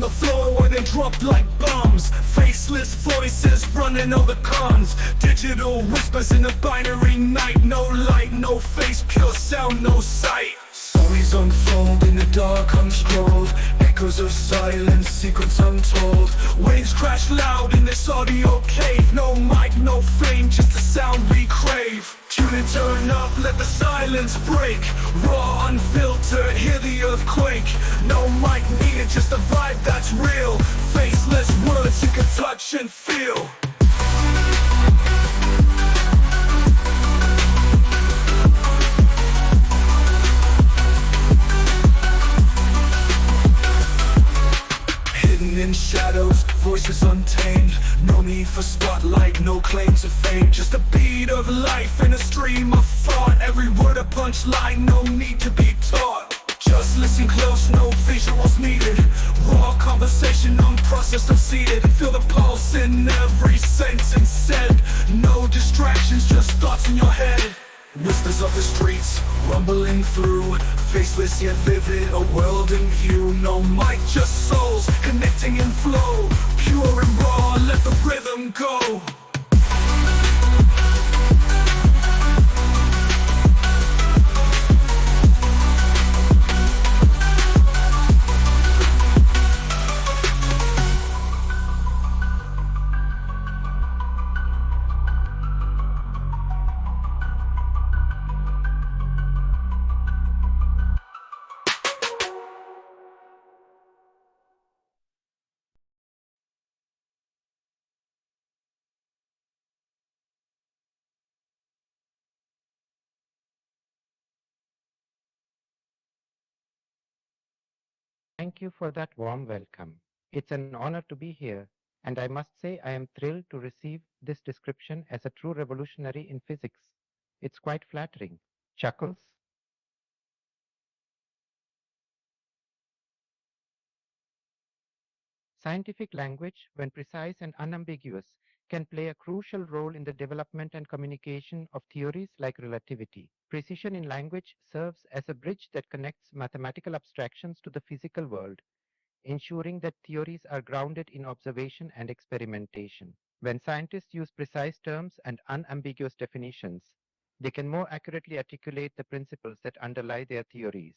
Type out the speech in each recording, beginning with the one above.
the floor where they drop like bombs. Faceless voices running all the cons. Digital whispers in a binary night. No light, no face, pure sound, no sight. Stories unfold in the dark unscrolled. Echoes of silence, secrets untold. Waves crash loud in this audio cave. No mic, no fame, just the sound we crave. Tune and turn up, let the silence break. Raw, unfiltered, hear the earthquake. No mic needed, just a vibe that's real. Faceless words you can touch and feel. In shadows, voices untamed. No need for spotlight, no claim to fame. Just a beat of life in a stream of thought. Every word a punchline, no need to be taught. Just listen close, no visuals needed. Raw conversation, unprocessed, unseated. Feel the pulse in every sentence said. No distractions, just thoughts in your head. Whispers of the streets, rumbling through. Faceless yet vivid, a world in view. No mic, just souls, connecting in flow. Pure and raw, let the rhythm go. Thank you for that warm welcome. It's an honor to be here, and I must say I am thrilled to receive this description as a true revolutionary in physics. It's quite flattering. Chuckles? Scientific language, when precise and unambiguous, can play a crucial role in the development and communication of theories like relativity. Precision in language serves as a bridge that connects mathematical abstractions to the physical world, ensuring that theories are grounded in observation and experimentation. When scientists use precise terms and unambiguous definitions, they can more accurately articulate the principles that underlie their theories,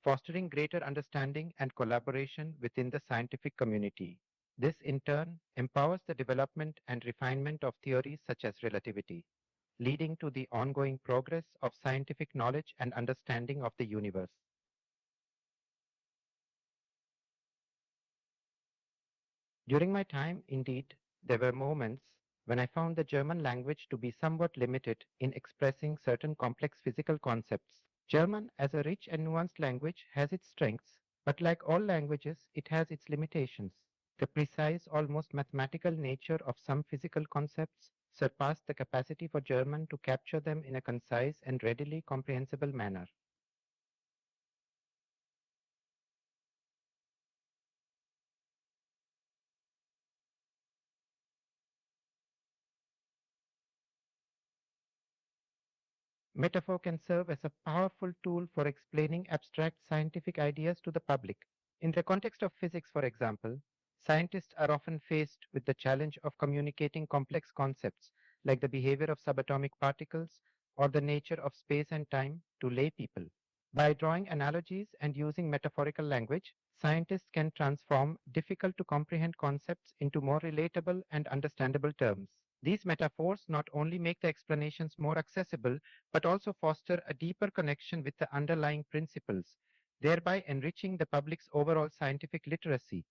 fostering greater understanding and collaboration within the scientific community. This, in turn, empowers the development and refinement of theories such as relativity, leading to the ongoing progress of scientific knowledge and understanding of the universe. During my time, indeed, there were moments when I found the German language to be somewhat limited in expressing certain complex physical concepts. German, as a rich and nuanced language, has its strengths, but like all languages, it has its limitations. The precise, almost mathematical nature of some physical concepts surpassed the capacity for German to capture them in a concise and readily comprehensible manner. Metaphor can serve as a powerful tool for explaining abstract scientific ideas to the public. In the context of physics, for example, scientists are often faced with the challenge of communicating complex concepts like the behavior of subatomic particles or the nature of space and time to lay people. By drawing analogies and using metaphorical language, scientists can transform difficult to comprehend concepts into more relatable and understandable terms. These metaphors not only make the explanations more accessible, but also foster a deeper connection with the underlying principles, thereby enriching the public's overall scientific literacy.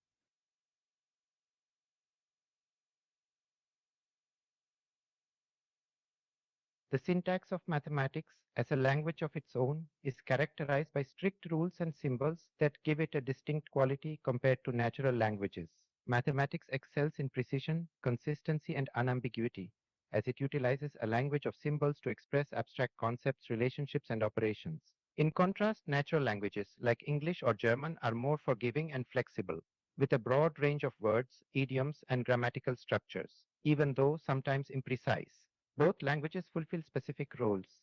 The syntax of mathematics, as a language of its own, is characterized by strict rules and symbols that give it a distinct quality compared to natural languages. Mathematics excels in precision, consistency, and unambiguity, as it utilizes a language of symbols to express abstract concepts, relationships, and operations. In contrast, natural languages like English or German are more forgiving and flexible, with a broad range of words, idioms, and grammatical structures, even though sometimes imprecise. Both languages fulfill specific roles,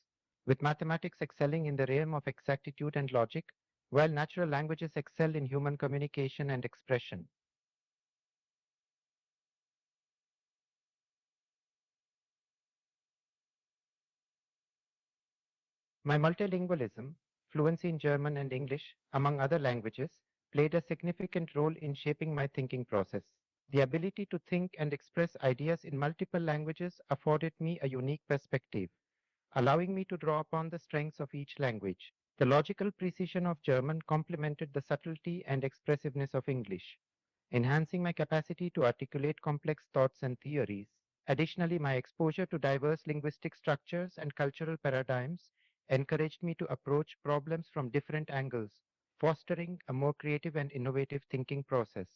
with mathematics excelling in the realm of exactitude and logic, while natural languages excel in human communication and expression. My multilingualism, fluency in German and English, among other languages, played a significant role in shaping my thinking process. The ability to think and express ideas in multiple languages afforded me a unique perspective, allowing me to draw upon the strengths of each language. The logical precision of German complemented the subtlety and expressiveness of English, enhancing my capacity to articulate complex thoughts and theories. Additionally, my exposure to diverse linguistic structures and cultural paradigms encouraged me to approach problems from different angles, fostering a more creative and innovative thinking process.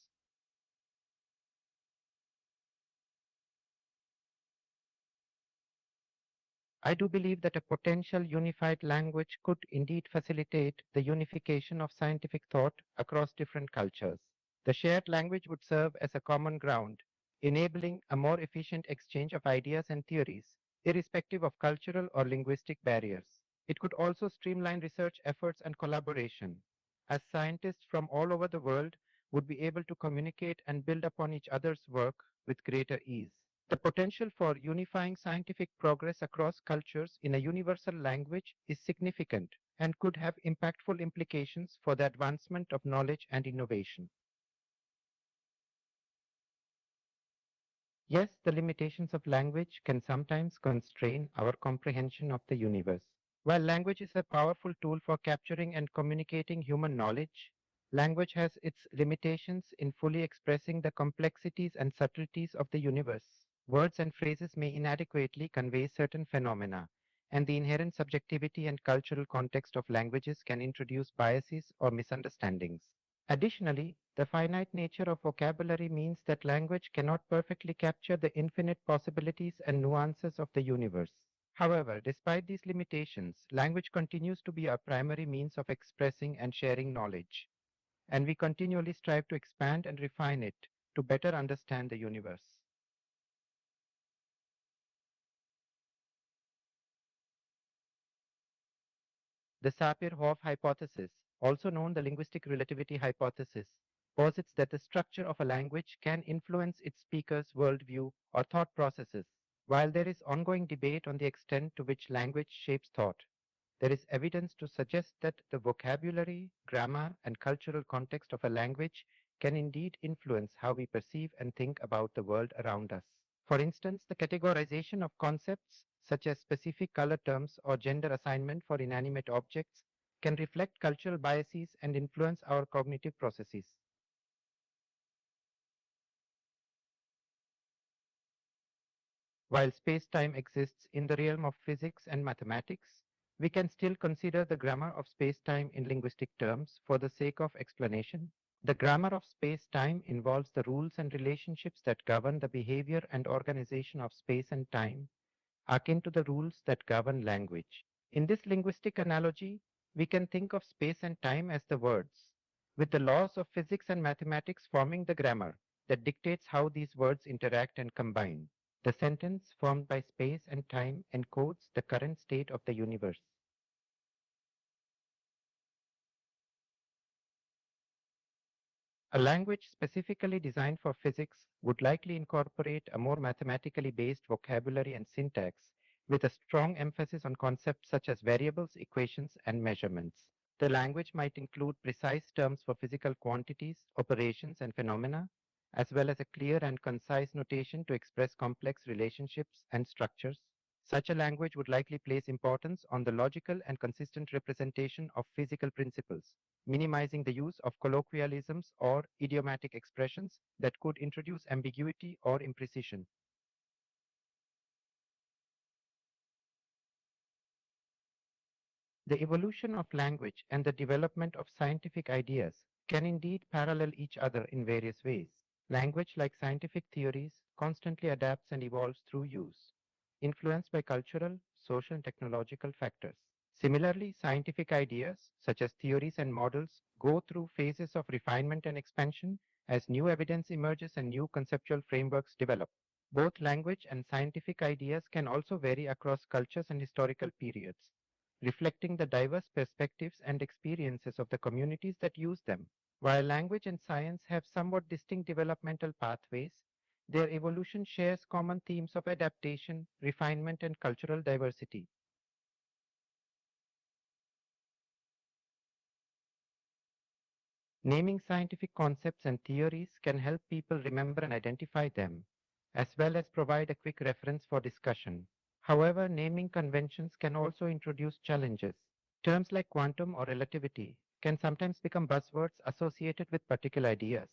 I do believe that a potential unified language could indeed facilitate the unification of scientific thought across different cultures. The shared language would serve as a common ground, enabling a more efficient exchange of ideas and theories, irrespective of cultural or linguistic barriers. It could also streamline research efforts and collaboration, as scientists from all over the world would be able to communicate and build upon each other's work with greater ease. The potential for unifying scientific progress across cultures in a universal language is significant and could have impactful implications for the advancement of knowledge and innovation. Yes, the limitations of language can sometimes constrain our comprehension of the universe. While language is a powerful tool for capturing and communicating human knowledge, language has its limitations in fully expressing the complexities and subtleties of the universe. Words and phrases may inadequately convey certain phenomena, and the inherent subjectivity and cultural context of languages can introduce biases or misunderstandings. Additionally, the finite nature of vocabulary means that language cannot perfectly capture the infinite possibilities and nuances of the universe. However, despite these limitations, language continues to be our primary means of expressing and sharing knowledge, and we continually strive to expand and refine it to better understand the universe. The Sapir-Whorf hypothesis, also known the linguistic relativity hypothesis, posits that the structure of a language can influence its speaker's worldview or thought processes. While there is ongoing debate on the extent to which language shapes thought, there is evidence to suggest that the vocabulary, grammar, and cultural context of a language can indeed influence how we perceive and think about the world around us. For instance, the categorization of concepts such as specific color terms or gender assignment for inanimate objects can reflect cultural biases and influence our cognitive processes. While space-time exists in the realm of physics and mathematics, we can still consider the grammar of space-time in linguistic terms for the sake of explanation. The grammar of space-time involves the rules and relationships that govern the behavior and organization of space and time, akin to the rules that govern language. In this linguistic analogy, we can think of space and time as the words, with the laws of physics and mathematics forming the grammar that dictates how these words interact and combine. The sentence formed by space and time encodes the current state of the universe. A language specifically designed for physics would likely incorporate a more mathematically based vocabulary and syntax with a strong emphasis on concepts such as variables, equations, and measurements. The language might include precise terms for physical quantities, operations, and phenomena, as well as a clear and concise notation to express complex relationships and structures. Such a language would likely place importance on the logical and consistent representation of physical principles, minimizing the use of colloquialisms or idiomatic expressions that could introduce ambiguity or imprecision. The evolution of language and the development of scientific ideas can indeed parallel each other in various ways. Language, like scientific theories, constantly adapts and evolves through use, influenced by cultural, social, and technological factors. Similarly, scientific ideas, such as theories and models, go through phases of refinement and expansion as new evidence emerges and new conceptual frameworks develop. Both language and scientific ideas can also vary across cultures and historical periods, reflecting the diverse perspectives and experiences of the communities that use them. While language and science have somewhat distinct developmental pathways, their evolution shares common themes of adaptation, refinement, and cultural diversity. Naming scientific concepts and theories can help people remember and identify them, as well as provide a quick reference for discussion. However, naming conventions can also introduce challenges. Terms like quantum or relativity can sometimes become buzzwords associated with particular ideas,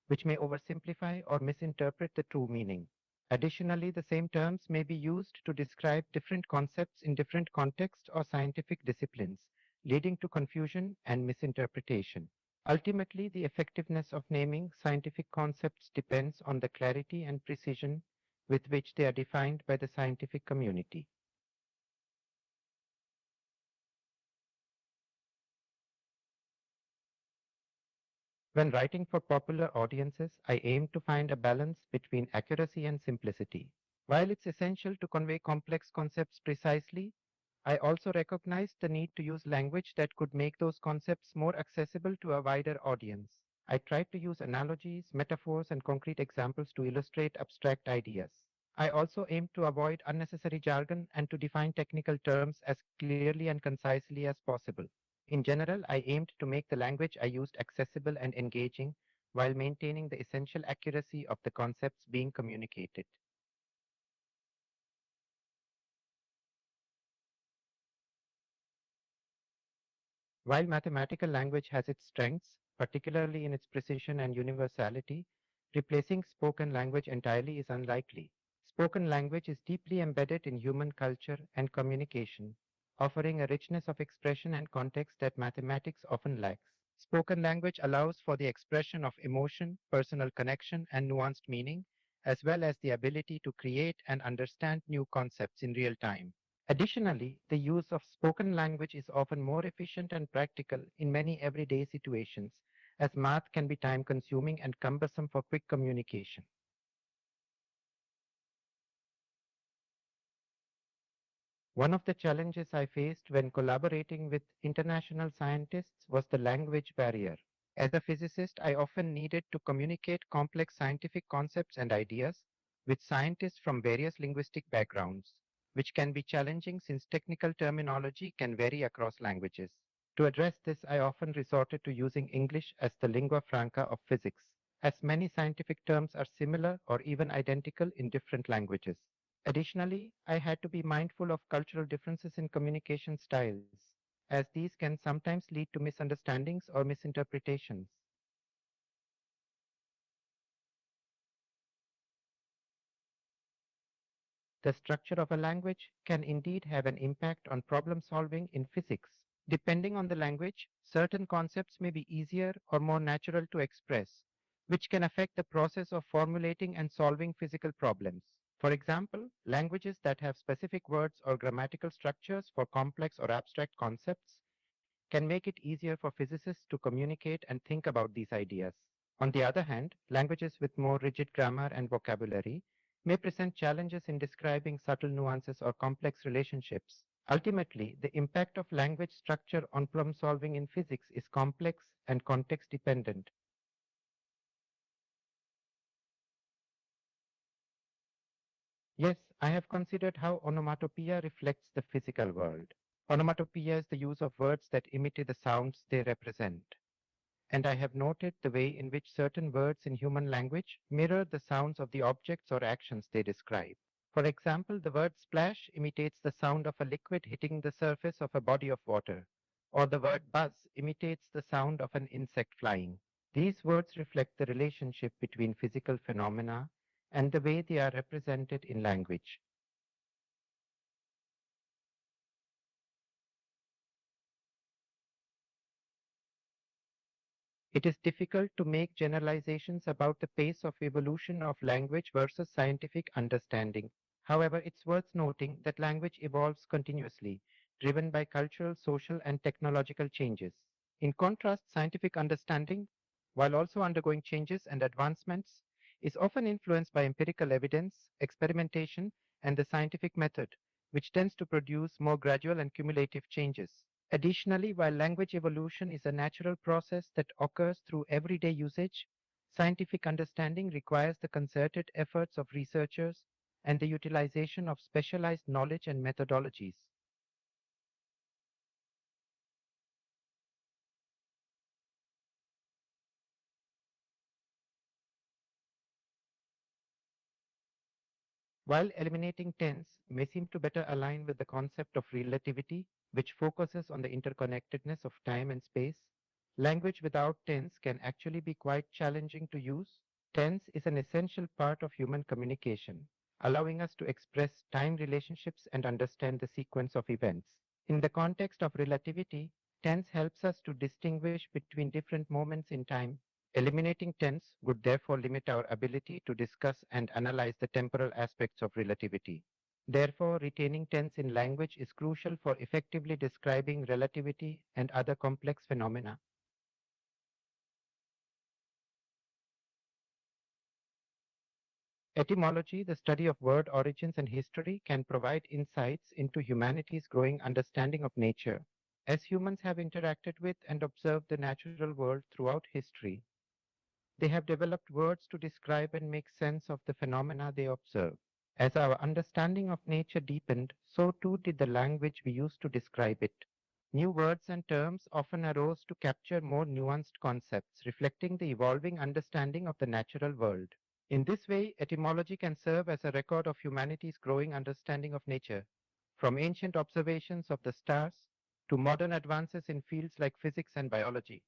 which may oversimplify or misinterpret the true meaning. Additionally, the same terms may be used to describe different concepts in different contexts or scientific disciplines, leading to confusion and misinterpretation. Ultimately, the effectiveness of naming scientific concepts depends on the clarity and precision with which they are defined by the scientific community. When writing for popular audiences, I aim to find a balance between accuracy and simplicity. While it's essential to convey complex concepts precisely, I also recognize the need to use language that could make those concepts more accessible to a wider audience. I try to use analogies, metaphors, and concrete examples to illustrate abstract ideas. I also aim to avoid unnecessary jargon and to define technical terms as clearly and concisely as possible. In general, I aimed to make the language I used accessible and engaging while maintaining the essential accuracy of the concepts being communicated. While mathematical language has its strengths, particularly in its precision and universality, replacing spoken language entirely is unlikely. Spoken language is deeply embedded in human culture and communication, offering a richness of expression and context that mathematics often lacks. Spoken language allows for the expression of emotion, personal connection, and nuanced meaning, as well as the ability to create and understand new concepts in real time. Additionally, the use of spoken language is often more efficient and practical in many everyday situations, as math can be time consuming and cumbersome for quick communication. One of the challenges I faced when collaborating with international scientists was the language barrier. As a physicist, I often needed to communicate complex scientific concepts and ideas with scientists from various linguistic backgrounds, which can be challenging since technical terminology can vary across languages. To address this, I often resorted to using English as the lingua franca of physics, as many scientific terms are similar or even identical in different languages. Additionally, I had to be mindful of cultural differences in communication styles, as these can sometimes lead to misunderstandings or misinterpretations. The structure of a language can indeed have an impact on problem solving in physics. Depending on the language, certain concepts may be easier or more natural to express, which can affect the process of formulating and solving physical problems. For example, languages that have specific words or grammatical structures for complex or abstract concepts can make it easier for physicists to communicate and think about these ideas. On the other hand, languages with more rigid grammar and vocabulary may present challenges in describing subtle nuances or complex relationships. Ultimately, the impact of language structure on problem solving in physics is complex and context dependent. Yes, I have considered how onomatopoeia reflects the physical world. Onomatopoeia is the use of words that imitate the sounds they represent. And I have noted the way in which certain words in human language mirror the sounds of the objects or actions they describe. For example, the word splash imitates the sound of a liquid hitting the surface of a body of water, or the word buzz imitates the sound of an insect flying. These words reflect the relationship between physical phenomena and the way they are represented in language. It is difficult to make generalizations about the pace of evolution of language versus scientific understanding. However, it's worth noting that language evolves continuously, driven by cultural, social, and technological changes. In contrast, scientific understanding, while also undergoing changes and advancements, is often influenced by empirical evidence, experimentation, and the scientific method, which tends to produce more gradual and cumulative changes. Additionally, while language evolution is a natural process that occurs through everyday usage, scientific understanding requires the concerted efforts of researchers and the utilization of specialized knowledge and methodologies. While eliminating tense may seem to better align with the concept of relativity, which focuses on the interconnectedness of time and space, language without tense can actually be quite challenging to use. Tense is an essential part of human communication, allowing us to express time relationships and understand the sequence of events. In the context of relativity, tense helps us to distinguish between different moments in time. Eliminating tense would therefore limit our ability to discuss and analyze the temporal aspects of relativity. Therefore, retaining tense in language is crucial for effectively describing relativity and other complex phenomena. Etymology, the study of word origins and history, can provide insights into humanity's growing understanding of nature. As humans have interacted with and observed the natural world throughout history, they have developed words to describe and make sense of the phenomena they observe. As our understanding of nature deepened, so too did the language we use to describe it. New words and terms often arose to capture more nuanced concepts, reflecting the evolving understanding of the natural world. In this way, etymology can serve as a record of humanity's growing understanding of nature, from ancient observations of the stars to modern advances in fields like physics and biology.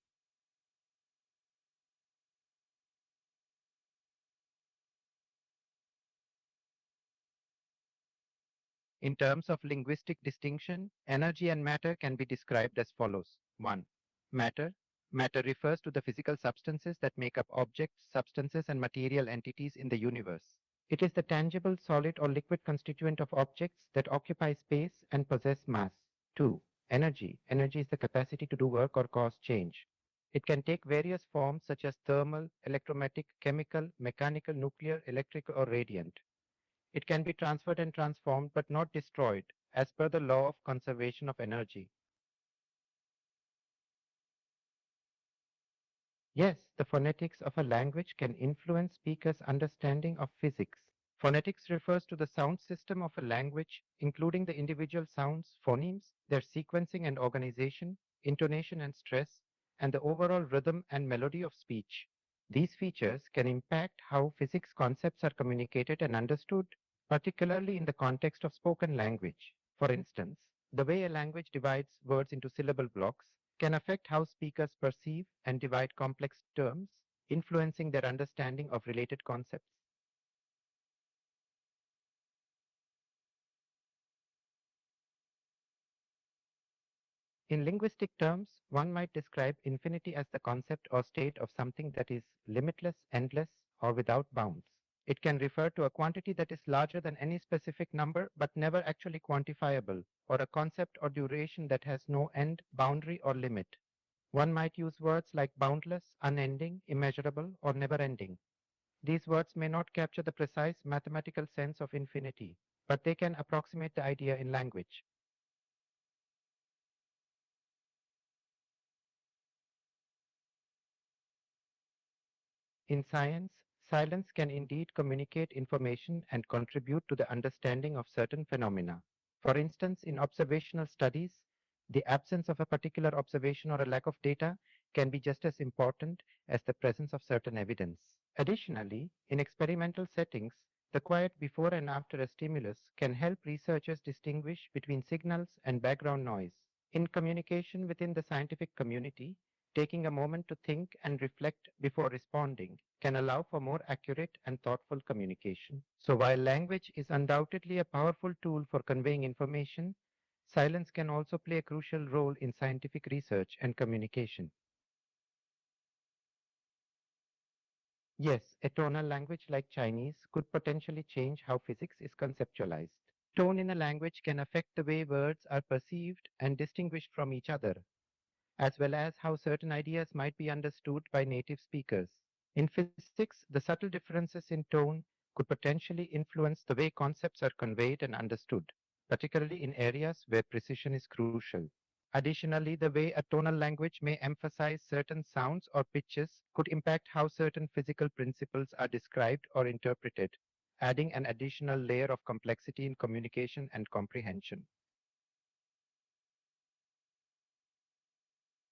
In terms of linguistic distinction, energy and matter can be described as follows. 1. Matter. Matter refers to the physical substances that make up objects, substances, and material entities in the universe. It is the tangible, solid, or liquid constituent of objects that occupy space and possess mass. 2. Energy. Energy is the capacity to do work or cause change. It can take various forms such as thermal, electromagnetic, chemical, mechanical, nuclear, electrical, or radiant. It can be transferred and transformed but not destroyed, as per the law of conservation of energy. Yes, the phonetics of a language can influence speakers' understanding of physics. Phonetics refers to the sound system of a language, including the individual sounds, phonemes, their sequencing and organization, intonation and stress, and the overall rhythm and melody of speech. These features can impact how physics concepts are communicated and understood, particularly in the context of spoken language. For instance, the way a language divides words into syllable blocks can affect how speakers perceive and divide complex terms, influencing their understanding of related concepts. In linguistic terms, one might describe infinity as the concept or state of something that is limitless, endless, or without bounds. It can refer to a quantity that is larger than any specific number but never actually quantifiable, or a concept or duration that has no end, boundary, or limit. One might use words like boundless, unending, immeasurable, or never ending. These words may not capture the precise mathematical sense of infinity, but they can approximate the idea in language. In science, silence can indeed communicate information and contribute to the understanding of certain phenomena. For instance, in observational studies, the absence of a particular observation or a lack of data can be just as important as the presence of certain evidence. Additionally, in experimental settings, the quiet before and after a stimulus can help researchers distinguish between signals and background noise. In communication within the scientific community, taking a moment to think and reflect before responding can allow for more accurate and thoughtful communication. So while language is undoubtedly a powerful tool for conveying information, silence can also play a crucial role in scientific research and communication. Yes, a tonal language like Chinese could potentially change how physics is conceptualized. Tone in a language can affect the way words are perceived and distinguished from each other, as well as how certain ideas might be understood by native speakers. In physics, the subtle differences in tone could potentially influence the way concepts are conveyed and understood, particularly in areas where precision is crucial. Additionally, the way a tonal language may emphasize certain sounds or pitches could impact how certain physical principles are described or interpreted, adding an additional layer of complexity in communication and comprehension.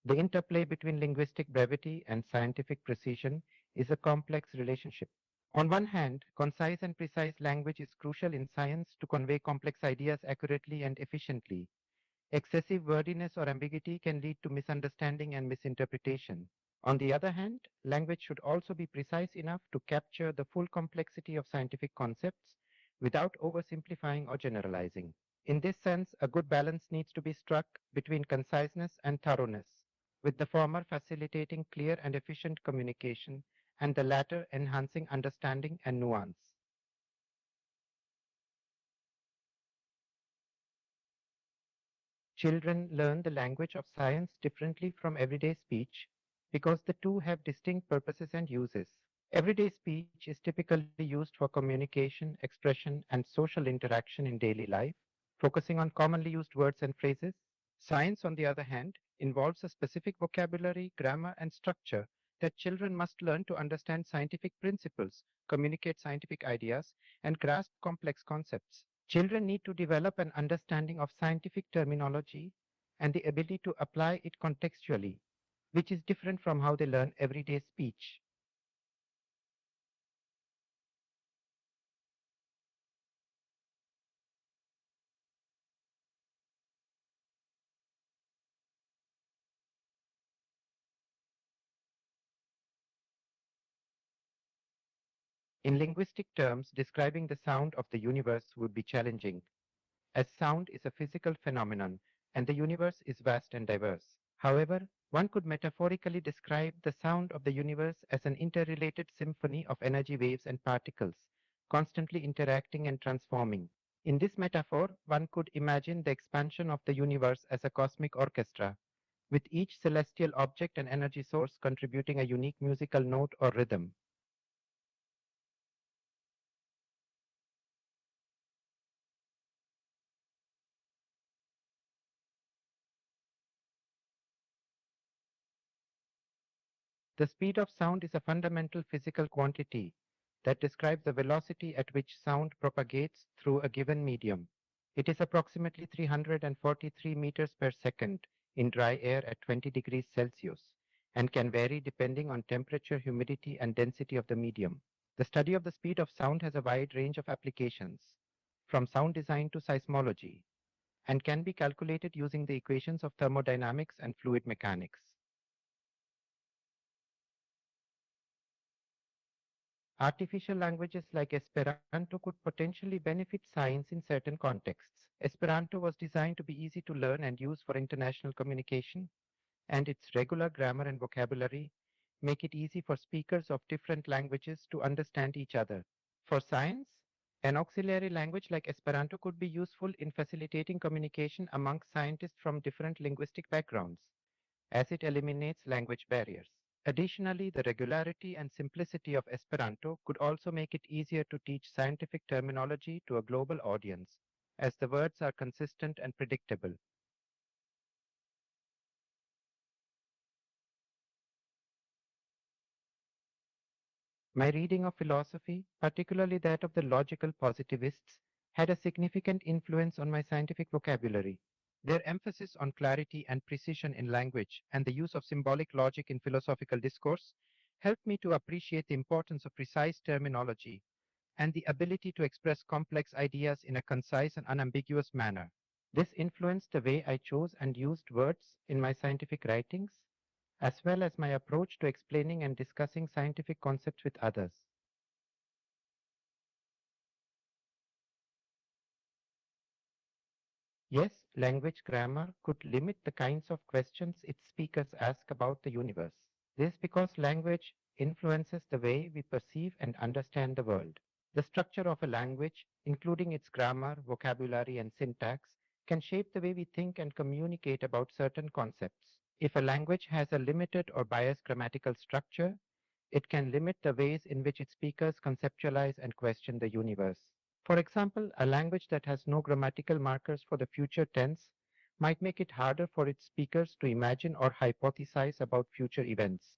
The interplay between linguistic brevity and scientific precision is a complex relationship. On one hand, concise and precise language is crucial in science to convey complex ideas accurately and efficiently. Excessive wordiness or ambiguity can lead to misunderstanding and misinterpretation. On the other hand, language should also be precise enough to capture the full complexity of scientific concepts without oversimplifying or generalizing. In this sense, a good balance needs to be struck between conciseness and thoroughness, with the former facilitating clear and efficient communication and the latter enhancing understanding and nuance. Children learn the language of science differently from everyday speech because the two have distinct purposes and uses. Everyday speech is typically used for communication, expression, and social interaction in daily life, focusing on commonly used words and phrases. Science, on the other hand, involves a specific vocabulary, grammar, and structure that children must learn to understand scientific principles, communicate scientific ideas, and grasp complex concepts. Children need to develop an understanding of scientific terminology and the ability to apply it contextually, which is different from how they learn everyday speech. In linguistic terms, describing the sound of the universe would be challenging, as sound is a physical phenomenon and the universe is vast and diverse. However, one could metaphorically describe the sound of the universe as an interrelated symphony of energy waves and particles, constantly interacting and transforming. In this metaphor, one could imagine the expansion of the universe as a cosmic orchestra, with each celestial object and energy source contributing a unique musical note or rhythm. The speed of sound is a fundamental physical quantity that describes the velocity at which sound propagates through a given medium. It is approximately 343 meters per second in dry air at 20 degrees Celsius and can vary depending on temperature, humidity, and density of the medium. The study of the speed of sound has a wide range of applications, from sound design to seismology, and can be calculated using the equations of thermodynamics and fluid mechanics. Artificial languages like Esperanto could potentially benefit science in certain contexts. Esperanto was designed to be easy to learn and use for international communication, and its regular grammar and vocabulary make it easy for speakers of different languages to understand each other. For science, an auxiliary language like Esperanto could be useful in facilitating communication among scientists from different linguistic backgrounds, as it eliminates language barriers. Additionally, the regularity and simplicity of Esperanto could also make it easier to teach scientific terminology to a global audience, as the words are consistent and predictable. My reading of philosophy, particularly that of the logical positivists, had a significant influence on my scientific vocabulary. Their emphasis on clarity and precision in language and the use of symbolic logic in philosophical discourse helped me to appreciate the importance of precise terminology and the ability to express complex ideas in a concise and unambiguous manner. This influenced the way I chose and used words in my scientific writings, as well as my approach to explaining and discussing scientific concepts with others. Yes, language grammar could limit the kinds of questions its speakers ask about the universe. This because language influences the way we perceive and understand the world. The structure of a language, including its grammar, vocabulary, and syntax, can shape the way we think and communicate about certain concepts. If a language has a limited or biased grammatical structure, it can limit the ways in which its speakers conceptualize and question the universe. For example, a language that has no grammatical markers for the future tense might make it harder for its speakers to imagine or hypothesize about future events.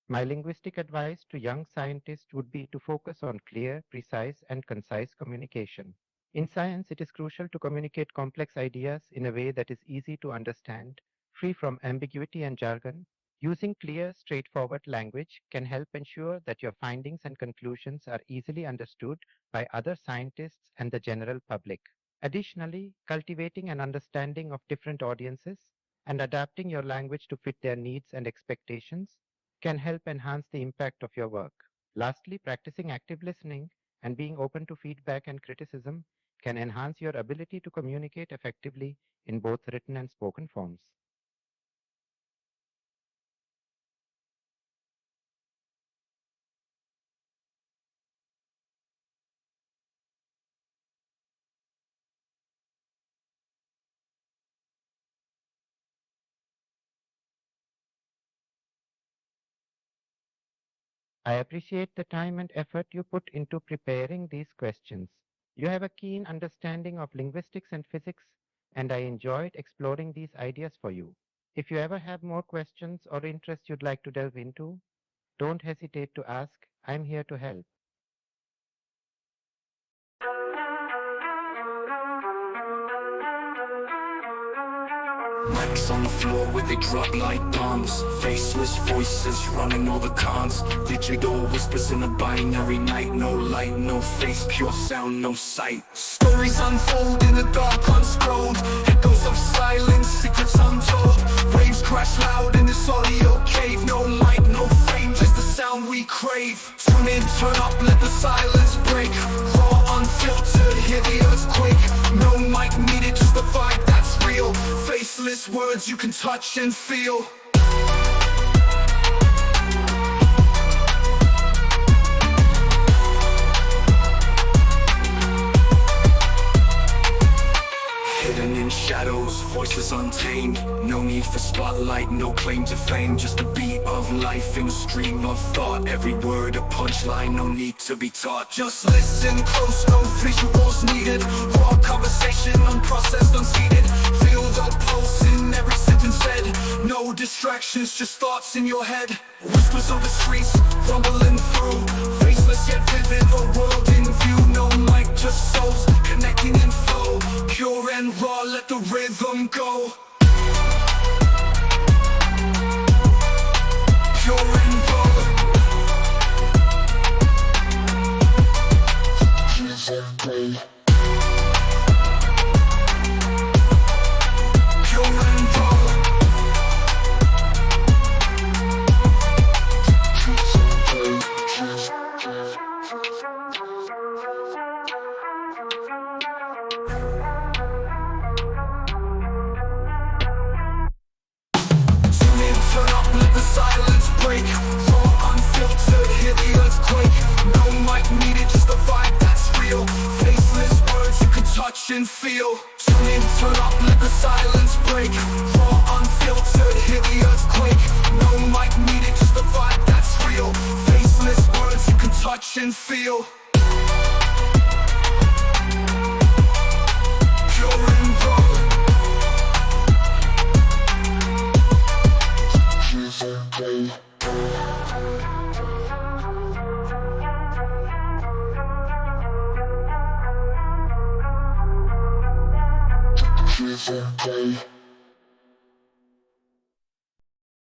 My linguistic advice to young scientists would be to focus on clear, precise, and concise communication. In science, it is crucial to communicate complex ideas in a way that is easy to understand free from ambiguity and jargon. Using clear, straightforward language can help ensure that your findings and conclusions are easily understood by other scientists and the general public. Additionally, cultivating an understanding of different audiences and adapting your language to fit their needs and expectations can help enhance the impact of your work. Lastly, practicing active listening and being open to feedback and criticism can enhance your ability to communicate effectively in both written and spoken forms. I appreciate the time and effort you put into preparing these questions. You have a keen understanding of linguistics and physics, and I enjoyed exploring these ideas for you. If you ever have more questions or interests you'd like to delve into, don't hesitate to ask. I'm here to help. Mics on the floor where they drop like bombs. Faceless voices running all the cons. Digital whispers in a binary night. No light, no face, pure sound, no sight. Stories unfold in the dark, unscrolled. Echoes of silence, secrets untold. Waves crash loud in this audio cave. No light, no frame, just the sound we crave. Tune in, turn up, let the silence break. Raw, unfiltered, hear the earthquake. No mic needed, just the vibe that's real. Faceless words you can touch and feel. Hidden in shadows, voices untamed. No need for spotlight, no claim to fame. Just the beat of life in a stream of thought. Every word a punchline, no need to be taught. Just listen close, no visuals needed. Raw conversation, unprocessed, unseated. Feel the pulse in every sentence said. No distractions, just thoughts in your head. Whispers of the streets, rumbling through. Faceless yet vivid, a world in view. No mic, just souls, connecting in flow. Pure and raw, let the rhythm go. Pure and raw. Pure and raw. Turn up, let the silence break. Raw, unfiltered, hear the earthquake. No mic needed, just the vibe that's real. Faceless words you can touch and feel. Tune in, turn up, let the silence break. Raw, unfiltered, hear the earthquake. No mic needed, just the vibe that's real. Faceless words you can touch and feel. Pure and raw. Play.